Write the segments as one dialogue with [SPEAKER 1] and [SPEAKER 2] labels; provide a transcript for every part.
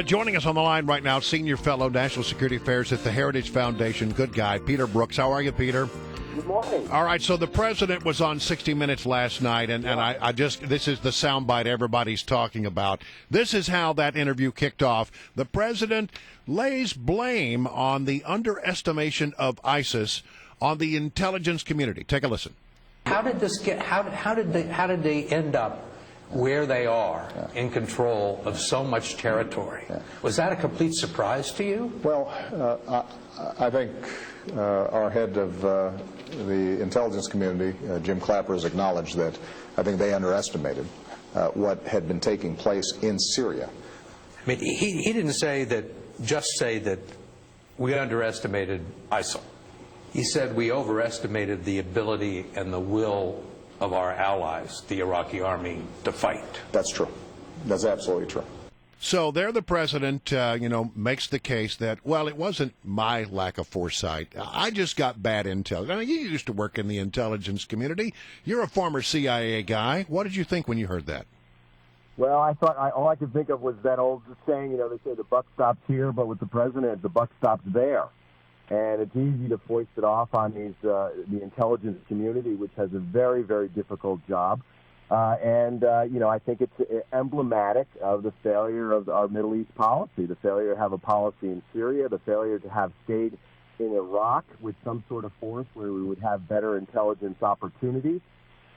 [SPEAKER 1] Joining us on the line right now, Senior Fellow National Security Affairs at the Heritage Foundation, good guy, Peter Brookes. How are you, Peter?
[SPEAKER 2] Good morning.
[SPEAKER 1] All right, so the president was on 60 Minutes last night, and I just, this is the soundbite everybody's talking about. This is how that interview kicked off. The president lays blame on the underestimation of ISIS on the intelligence community. Take a listen.
[SPEAKER 3] How did this get? How did they end up where they are in control of so much territory? Was that a complete surprise to you?
[SPEAKER 4] Well, I think our head of the intelligence community, Jim Clapper, has acknowledged that I think they underestimated what had been taking place in Syria.
[SPEAKER 3] I mean, he didn't say that we underestimated ISIL. He said we overestimated the ability and the will of our allies, the Iraqi army, to fight.
[SPEAKER 4] That's true. That's absolutely true.
[SPEAKER 1] So there the president, makes the case that, well, it wasn't my lack of foresight. I just got bad intel. I mean, you used to work in the intelligence community. You're a former CIA guy. What did you think when you heard that?
[SPEAKER 2] Well, I thought all I could think of was that old saying, they say the buck stops here, but with the president, the buck stops there. And it's easy to foist it off on the intelligence community, which has a very, very difficult job. I think it's emblematic of the failure of our Middle East policy, the failure to have a policy in Syria, the failure to have stayed in Iraq with some sort of force where we would have better intelligence opportunities.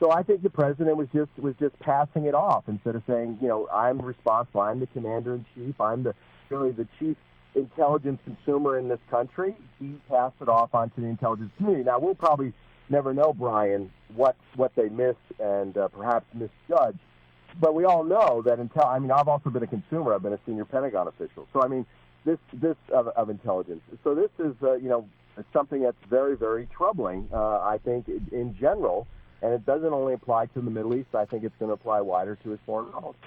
[SPEAKER 2] So I think the president was just passing it off instead of saying, I'm responsible, I'm the commander-in-chief, I'm really the chief intelligence consumer in this country. He passed it off onto the intelligence community. Now, we'll probably never know, Brian, what they missed and perhaps misjudged. But we all know that I've also been a consumer. I've been a senior Pentagon official. So, this of intelligence. So this is, something that's very, very troubling, I think, in general. And it doesn't only apply to the Middle East. I think it's going to apply wider to his foreign policy.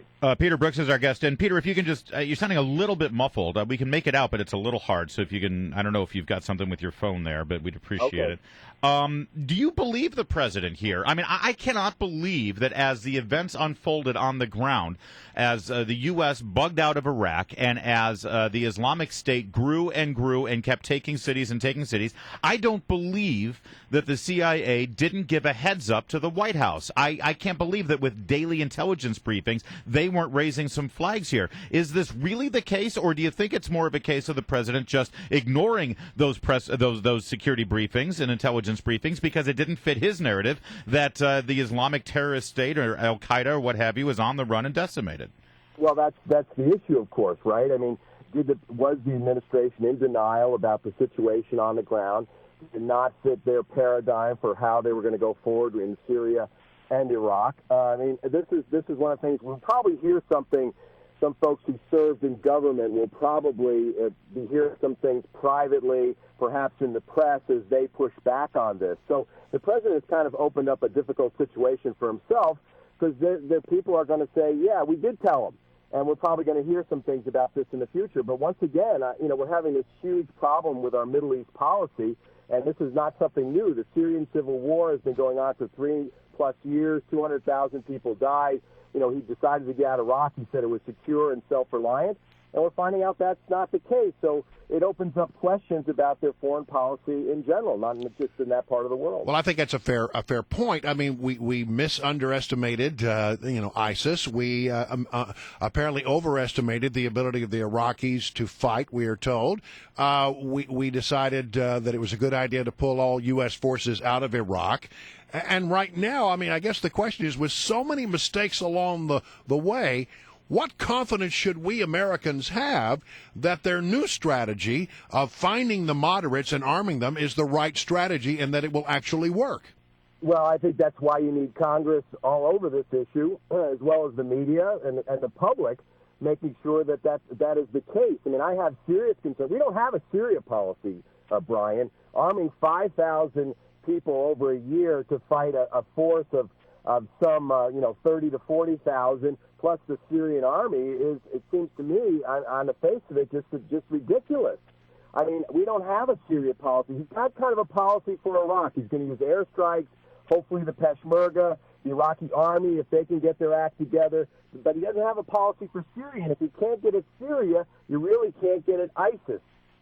[SPEAKER 5] Peter Brookes is our guest. And, Peter, if you can just you're sounding a little bit muffled. We can make it out, but it's a little hard. So if you can, I don't know if you've got something with your phone there, but we'd appreciate it. Do you believe the president here? I mean, I cannot believe that as the events unfolded on the ground, as the U.S. bugged out of Iraq, and as the Islamic State grew and kept taking cities, I don't believe that the CIA didn't give a heads up to the White House. I can't believe that with daily intelligence briefings, they weren't raising some flags here. Is this really the case, or do you think it's more of a case of the president just ignoring those security briefings and intelligence briefings because it didn't fit his narrative that the Islamic terrorist state or Al-Qaeda or what have you is on the run and decimated?
[SPEAKER 2] Well, that's the issue, of course, right? I mean, was the administration in denial about the situation on the ground? Did not fit their paradigm for how they were going to go forward in Syria and Iraq? This is one of the things we'll probably hear something. Some folks who served in government will probably be hearing some things privately, perhaps in the press, as they push back on this. So the president has kind of opened up a difficult situation for himself because the people are going to say, yeah, we did tell him. And we're probably going to hear some things about this in the future. But once again, we're having this huge problem with our Middle East policy, and this is not something new. The Syrian civil war has been going on for 3+ years. 200,000 people died. He decided to get out of Iraq. He said it was secure and self-reliant. And we're finding out that's not the case. So it opens up questions about their foreign policy in general, not just in that part of the world.
[SPEAKER 1] Well, I think that's a fair point. I mean, we underestimated, ISIS. We apparently overestimated the ability of the Iraqis to fight, we are told. We decided that it was a good idea to pull all U.S. forces out of Iraq. And right now, I guess the question is, with so many mistakes along the way, what confidence should we Americans have that their new strategy of finding the moderates and arming them is the right strategy and that it will actually work?
[SPEAKER 2] Well, I think that's why you need Congress all over this issue, as well as the media and the public, making sure that is the case. I have serious concern. We don't have a Syria policy, Brian. Arming 5,000 people over a year to fight a force of some 30 to 40,000 plus the Syrian army it seems to me on the face of it just ridiculous. We don't have a Syria policy. He's got kind of a policy for Iraq. He's going to use airstrikes, hopefully the Peshmerga, the Iraqi army if they can get their act together. But he doesn't have a policy for Syria, and if he can't get at Syria, you really can't get at ISIS.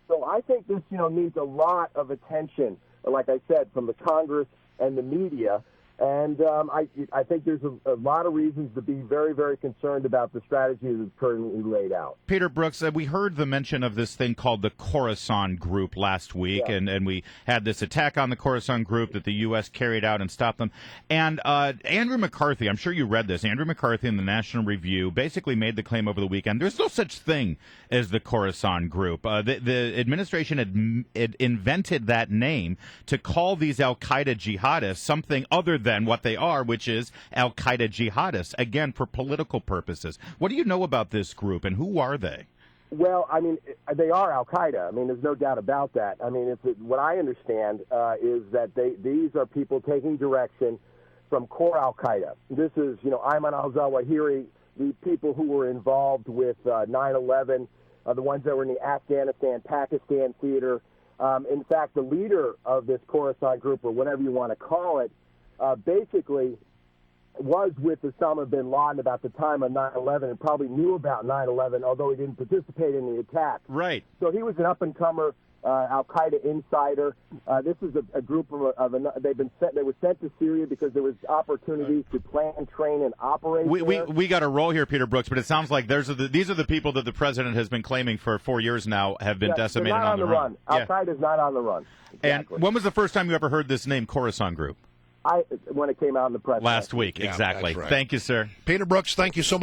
[SPEAKER 2] So I think this, needs a lot of attention, like I said, from the Congress and the media. And I think there's a lot of reasons to be very, very concerned about the strategy that's currently laid out.
[SPEAKER 5] Peter Brookes, we heard the mention of this thing called the Khorasan Group last week,
[SPEAKER 2] Yeah.
[SPEAKER 5] and we had this attack on the Khorasan Group that the U.S. carried out and stopped them. And Andrew McCarthy, I'm sure you read this, Andrew McCarthy in the National Review basically made the claim over the weekend, there's no such thing as the Khorasan Group. The administration had invented that name to call these al-Qaeda jihadists something other than what they are, which is al-Qaeda jihadists, again, for political purposes. What do you know about this group, and who are they?
[SPEAKER 2] Well, I mean, they are al-Qaeda. I mean, there's no doubt about that. I mean, what I understand is that these are people taking direction from core al-Qaeda. This is, Ayman al-Zawahiri, the people who were involved with 9/11, the ones that were in the Afghanistan, Pakistan theater. In fact, the leader of this Khorasan group, or whatever you want to call it, basically was with Osama bin Laden about the time of 9/11 and probably knew about 9/11, although he didn't participate in the attack.
[SPEAKER 5] Right.
[SPEAKER 2] So he was an up-and-comer al-Qaeda insider. This is a group they were sent to Syria because there was opportunities to plan, train, and operate.
[SPEAKER 5] We got a roll here, Peter Brookes, but it sounds like these are the people that the president has been claiming for 4 years now have been decimated
[SPEAKER 2] they're not
[SPEAKER 5] on the run.
[SPEAKER 2] Al-Qaeda's not on the run. Exactly.
[SPEAKER 5] And when was the first time you ever heard this name, Khorasan Group?
[SPEAKER 2] When it came out in the press
[SPEAKER 5] Last week,
[SPEAKER 1] Yeah,
[SPEAKER 5] exactly.
[SPEAKER 1] that's right.
[SPEAKER 5] Thank you, sir.
[SPEAKER 1] Peter Brookes, thank you so much.